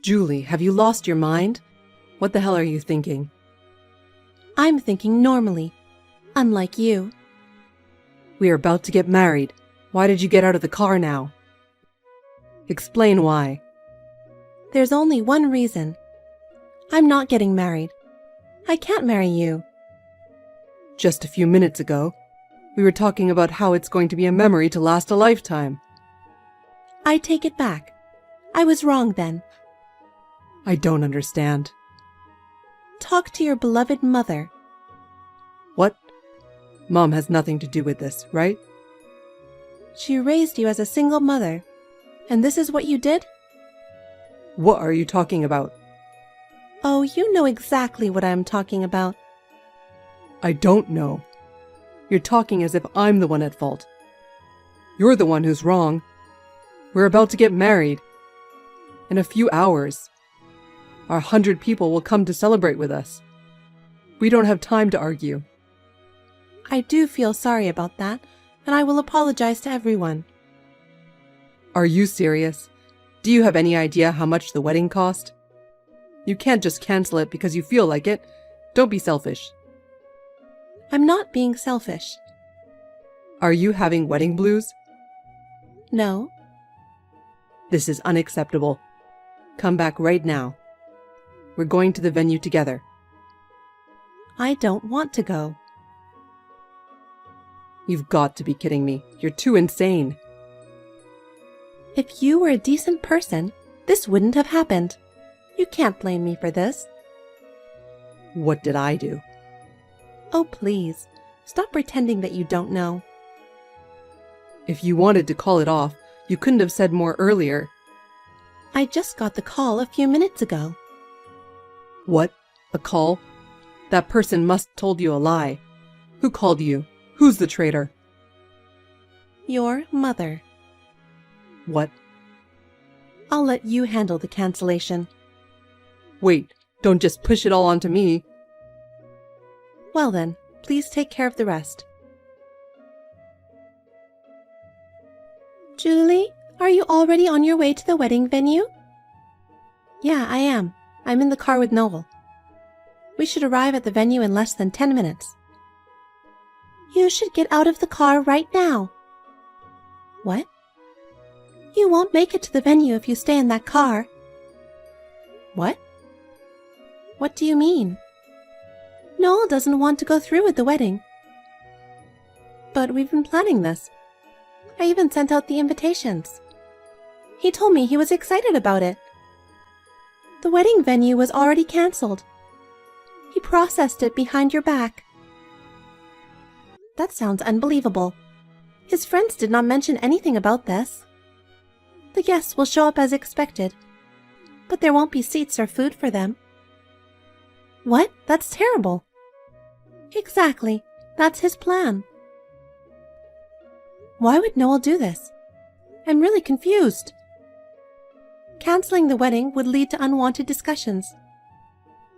Julie, have you lost your mind? What the hell are you thinking? I'm thinking normally, unlike you. We are about to get married. Why did you get out of the car now? Explain why. There's only one reason. I'm not getting married. I can't marry you. Just a few minutes ago, we were talking about how it's going to be a memory to last a lifetime. I take it back. I was wrong then. I don't understand. Talk to your beloved mother. What? Mom has nothing to do with this, right? She raised you as a single mother, and this is what you did? What are you talking about? Oh, you know exactly what I'm talking about. I don't know. You're talking as if I'm the one at fault. You're the one who's wrong. We're about to get married. In a few hours. 100 people will come to celebrate with us. We don't have time to argue. I do feel sorry about that, and I will apologize to everyone. Are you serious? Do you have any idea how much the wedding cost? You can't just cancel it because you feel like it. Don't be selfish. I'm not being selfish. Are you having wedding blues? No. This is unacceptable. Come back right now. We're going to the venue together. I don't want to go. You've got to be kidding me. You're too insane. If you were a decent person, this wouldn't have happened. You can't blame me for this. What did I do? Oh, please. Stop pretending that you don't know. If you wanted to call it off, you couldn't have said more earlier. I just got the call a few minutes ago. What? A call? That person must have told you a lie. Who called you? Who's the traitor? Your mother. What? I'll let you handle the cancellation. Wait, don't just push it all onto me. Well then, please take care of the rest. Julie, are you already on your way to the wedding venue? Yeah, I am. I'm in the car with Noel. We should arrive at the venue in less than 10 minutes. You should get out of the car right now. What? You won't make it to the venue if you stay in that car. What? What do you mean? Noel doesn't want to go through with the wedding. But we've been planning this. I even sent out the invitations. He told me he was excited about it. The wedding venue was already cancelled. He processed it behind your back. That sounds unbelievable. His friends did not mention anything about this. The guests will show up as expected, but there won't be seats or food for them. What? That's terrible. Exactly. That's his plan. Why would Noel do this? I'm really confused. Canceling the wedding would lead to unwanted discussions.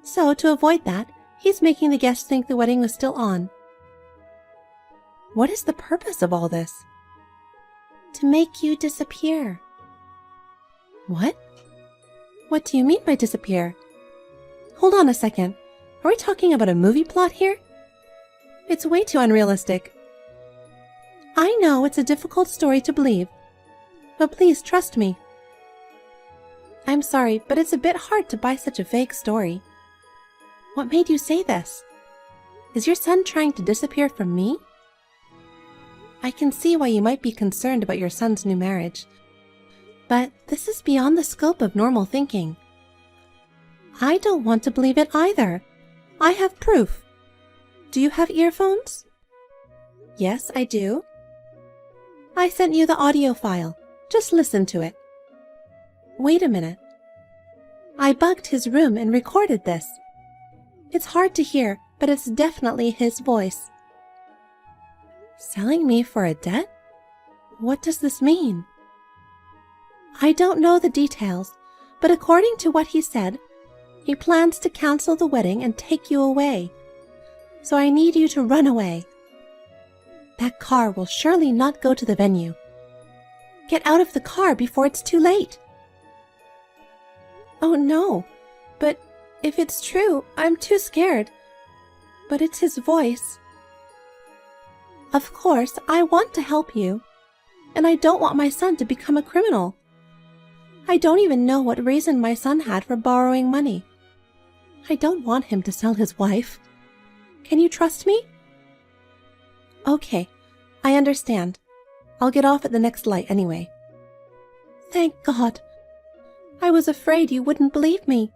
So, to avoid that, he's making the guests think the wedding was still on. What is the purpose of all this? To make you disappear. What? What do you mean by disappear? Hold on a second. Are we talking about a movie plot here? It's way too unrealistic. I know it's a difficult story to believe, but please trust me. I'm sorry, but it's a bit hard to buy such a vague story. What made you say this? Is your son trying to disappear from me? I can see why you might be concerned about your son's new marriage, but this is beyond the scope of normal thinking. I don't want to believe it either. I have proof. Do you have earphones? Yes, I do. I sent you the audio file. Just listen to it. Wait a minute. I bugged his room and recorded this. It's hard to hear, but it's definitely his voice. Selling me for a debt? What does this mean? I don't know the details, but according to what he said, he plans to cancel the wedding and take you away. So I need you to run away. That car will surely not go to the venue. Get out of the car before it's too late. Oh no, but if it's true, I'm too scared. But it's his voice. Of course, I want to help you, and I don't want my son to become a criminal. I don't even know what reason my son had for borrowing money. I don't want him to sell his wife. Can you trust me? Okay, I understand. I'll get off at the next light anyway. Thank God. I was afraid you wouldn't believe me.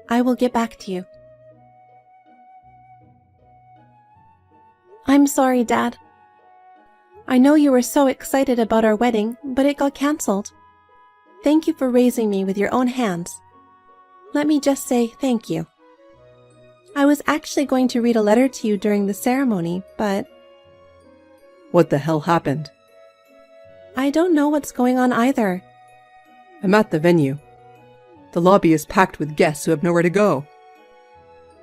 I will get back to you. I'm sorry, Dad. I know you were so excited about our wedding, but it got cancelled. Thank you for raising me with your own hands. Let me just say thank you. I was actually going to read a letter to you during the ceremony, but... What the hell happened? I don't know what's going on either. I'm at the venue. The lobby is packed with guests who have nowhere to go.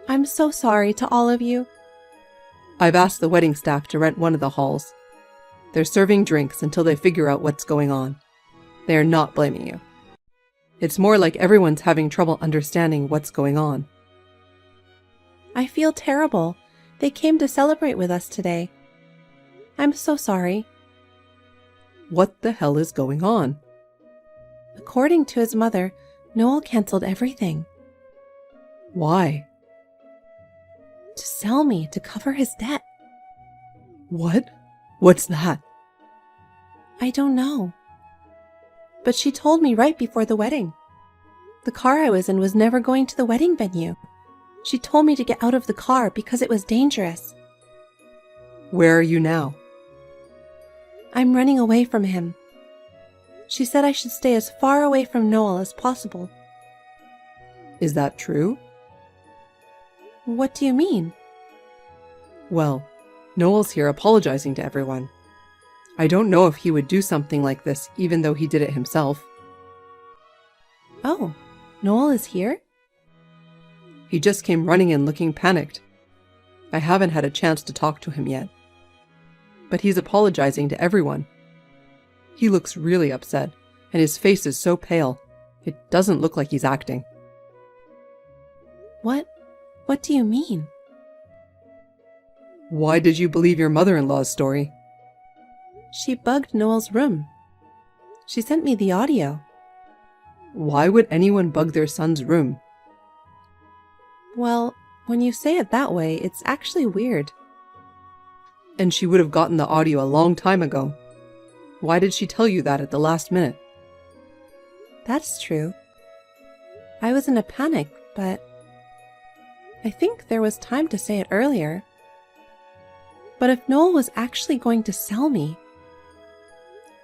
I'm so sorry to all of you. I've asked the wedding staff to rent one of the halls. They're serving drinks until they figure out what's going on. They are not blaming you. It's more like everyone's having trouble understanding what's going on. I feel terrible. They came to celebrate with us today. I'm so sorry. What the hell is going on? According to his mother, Noel cancelled everything. Why? To sell me to cover his debt. What? What's that? I don't know. But she told me right before the wedding. The car I was in was never going to the wedding venue. She told me to get out of the car because it was dangerous. Where are you now? I'm running away from him. She said I should stay as far away from Noel as possible. Is that true? What do you mean? Well, Noel's here apologizing to everyone. I don't know if he would do something like this even though he did it himself. Oh, Noel is here? He just came running in looking panicked. I haven't had a chance to talk to him yet. But he's apologizing to everyone. He looks really upset, and his face is so pale. It doesn't look like he's acting. What do you mean? Why did you believe your mother-in-law's story? She bugged Noel's room. She sent me the audio. Why would anyone bug their son's room? Well, when you say it that way, it's actually weird. And she would have gotten the audio a long time ago. Why did she tell you that at the last minute? That's true. I was in a panic, but I think there was time to say it earlier. But if Noel was actually going to sell me...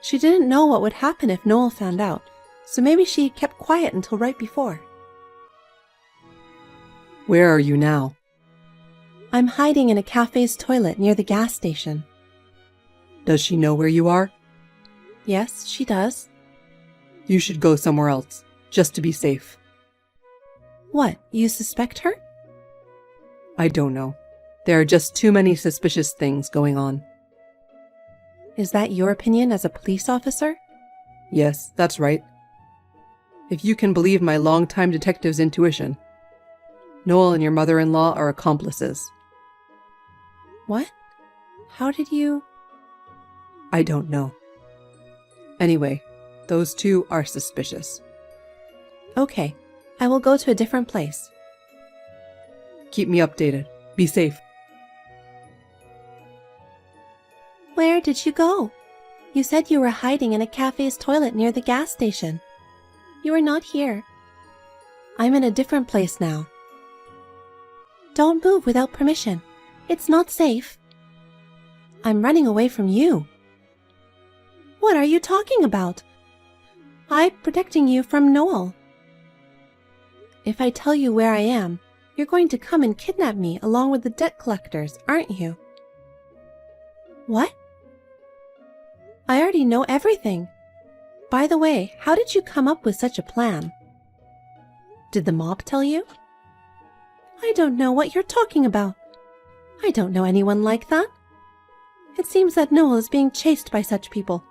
She didn't know what would happen if Noel found out, so maybe she kept quiet until right before. Where are you now? I'm hiding in a cafe's toilet near the gas station. Does she know where you are? Yes, she does. You should go somewhere else, just to be safe. What, you suspect her? I don't know. There are just too many suspicious things going on. Is that your opinion as a police officer? Yes, that's right. If you can believe my longtime detective's intuition, Noel and your mother-in-law are accomplices. What? How did you... I don't know. Anyway, those two are suspicious. Okay, I will go to a different place. Keep me updated. Be safe. Where did you go? You said you were hiding in a cafe's toilet near the gas station. You are not here. I'm in a different place now. Don't move without permission. It's not safe. I'm running away from you. What are you talking about? I'm protecting you from Noel. If I tell you where I am, you're going to come and kidnap me along with the debt collectors, aren't you? What? I already know everything. By the way, how did you come up with such a plan? Did the mob tell you? I don't know what you're talking about. I don't know anyone like that. It seems that Noel is being chased by such people.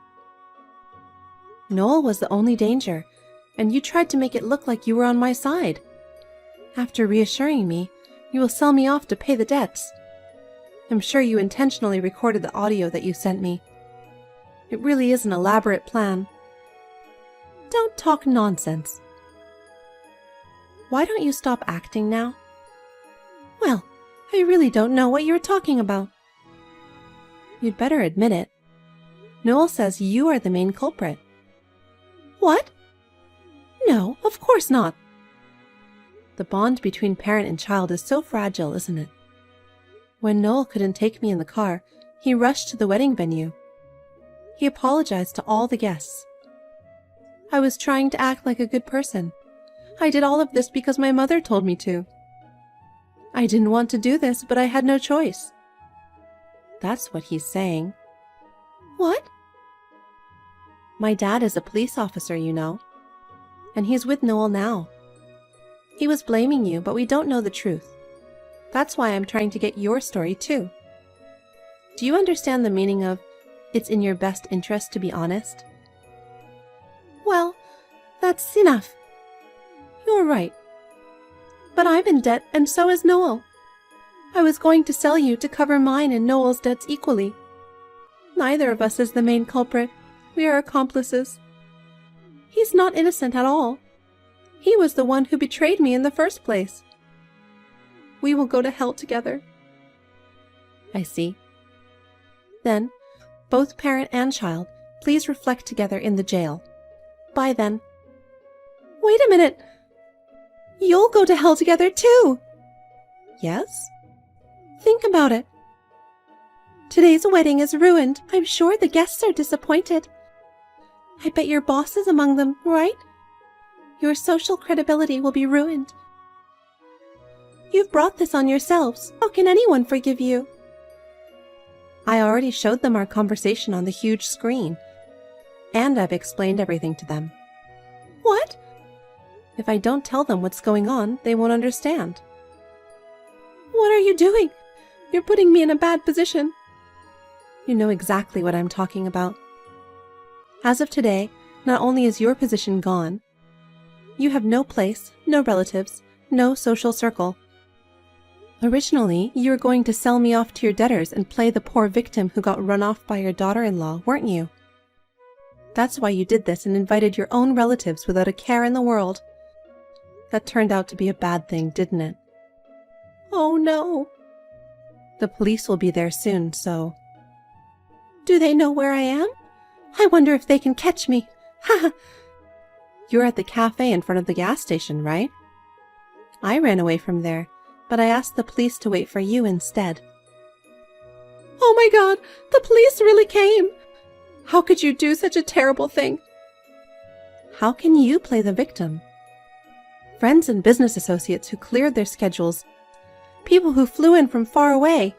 Noel was the only danger, and you tried to make it look like you were on my side. After reassuring me, you will sell me off to pay the debts. I'm sure you intentionally recorded the audio that you sent me. It really is an elaborate plan. Don't talk nonsense. Why don't you stop acting now? Well, I really don't know what you're talking about. You'd better admit it. Noel says you are the main culprit. What? No, of course not. The bond between parent and child is so fragile, isn't it? When Noel couldn't take me in the car, he rushed to the wedding venue. He apologized to all the guests. I was trying to act like a good person. I did all of this because my mother told me to. I didn't want to do this, but I had no choice. That's what he's saying. What? My dad is a police officer, you know. And he's with Noel now. He was blaming you, but we don't know the truth. That's why I'm trying to get your story too. Do you understand the meaning of, it's in your best interest to be honest? Well, that's enough. You're right. But I'm in debt, and so is Noel. I was going to sell you to cover mine and Noel's debts equally. Neither of us is the main culprit. We are accomplices. He's not innocent at all. He was the one who betrayed me in the first place. We will go to hell together. I see. Then, both parent and child, please reflect together in the jail. Bye then. Wait a minute! You'll go to hell together too! Yes? Think about it. Today's wedding is ruined. I'm sure the guests are disappointed. I bet your boss is among them, right? Your social credibility will be ruined. You've brought this on yourselves. How can anyone forgive you? I already showed them our conversation on the huge screen, and I've explained everything to them. What? If I don't tell them what's going on, they won't understand. What are you doing? You're putting me in a bad position. You know exactly what I'm talking about. As of today, not only is your position gone, you have no place, no relatives, no social circle. Originally, you were going to sell me off to your debtors and play the poor victim who got run off by your daughter-in-law, weren't you? That's why you did this and invited your own relatives without a care in the world. That turned out to be a bad thing, didn't it? Oh no. The police will be there soon, so... Do they know where I am? I wonder if they can catch me. Ha! You're at the cafe in front of the gas station, right? I ran away from there, but I asked the police to wait for you instead. Oh my God! The police really came! How could you do such a terrible thing? How can you play the victim? Friends and business associates who cleared their schedules, people who flew in from far away,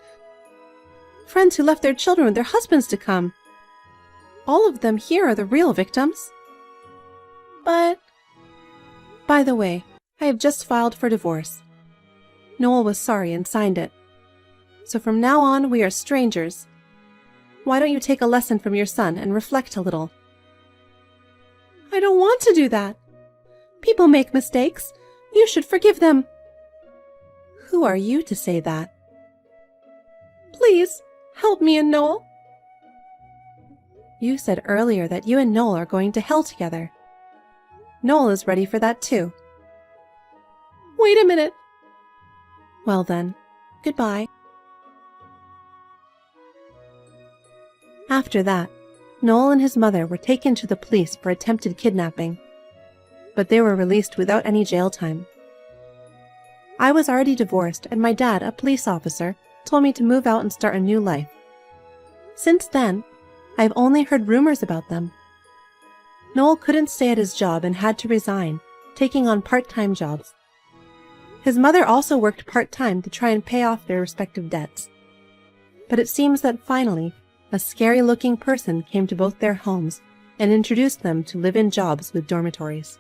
friends who left their children with their husbands to come. All of them here are the real victims. But... By the way, I have just filed for divorce. Noel was sorry and signed it. So from now on, we are strangers. Why don't you take a lesson from your son and reflect a little? I don't want to do that. People make mistakes. You should forgive them. Who are you to say that? Please, help me and Noel. You said earlier that you and Noel are going to hell together. Noel is ready for that too. Wait a minute. Well then, goodbye. After that, Noel and his mother were taken to the police for attempted kidnapping, but they were released without any jail time. I was already divorced, and my dad, a police officer, told me to move out and start a new life. Since then, I've only heard rumors about them. Noel couldn't stay at his job and had to resign, taking on part-time jobs. His mother also worked part-time to try and pay off their respective debts. But it seems that finally, a scary-looking person came to both their homes and introduced them to live-in jobs with dormitories.